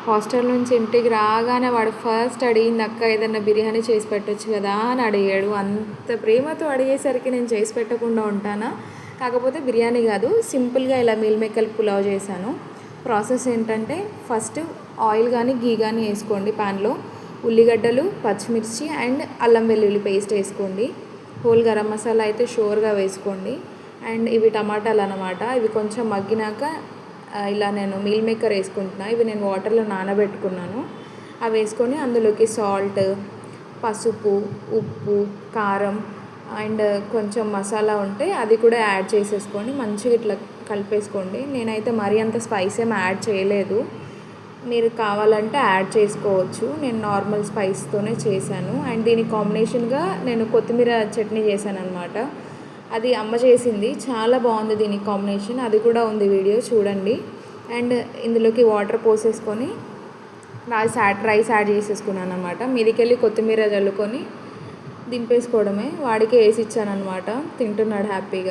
Hostel నుంచి ఇంటికి రాగానే వాడు ఫస్ట్ అడిగింది, అక్క ఏదన్నా బిర్యానీ చేసి పెట్టొచ్చు కదా అని అడిగాడు. అంత ప్రేమతో అడిగేసరికి నేను చేసి పెట్టకుండా ఉంటానా? కాకపోతే బిర్యానీ కాదు, సింపుల్గా ఇలా మీల్ మేకర్ పులావ్ చేశాను. ప్రాసెస్ ఏంటంటే, ఫస్ట్ ఆయిల్ కానీ గీ కానీ వేసుకోండి ప్యాన్లో. ఉల్లిగడ్డలు, పచ్చిమిర్చి అండ్ అల్లం వెల్లుల్లి పేస్ట్ వేసుకోండి. హోల్ గరం మసాలా అయితే షూర్గా వేసుకోండి. అండ్ ఇవి టమాటాలు అన్నమాట. ఇవి కొంచెం మగ్గినాక ఇలా నేను మీల్ మేకర్ వేసుకుంటున్నాను. ఇవి నేను వాటర్లో నానబెట్టుకున్నాను. అవి వేసుకొని అందులోకి సాల్ట్, పసుపు, ఉప్పు, కారం అండ్ కొంచెం మసాలా ఉంటే అది కూడా యాడ్ చేసేసుకొని మంచిగా ఇట్లా కలిపేసుకోండి. నేనైతే మరీ అంత స్పైస్ ఏం యాడ్ చేయలేదు, మీరు కావాలంటే యాడ్ చేసుకోవచ్చు. నేను నార్మల్ స్పైస్తోనే చేశాను. అండ్ దీనికి కాంబినేషన్గా నేను కొత్తిమీర చట్నీ చేశాను అనమాట. అది అమ్మ చేసింది, చాలా బాగుంది దీనికి కాంబినేషన్. అది కూడా ఉంది వీడియో చూడండి. అండ్ ఇందులోకి వాటర్ పోసేసుకొని రైస్ యాడ్ చేసేసుకున్నాను అనమాట. మీదికెళ్ళి కొత్తిమీర చల్లుకొని దింపేసుకోవడమే. వాడికి వేసి ఇచ్చాను అనమాట, తింటున్నాడు హ్యాపీగా.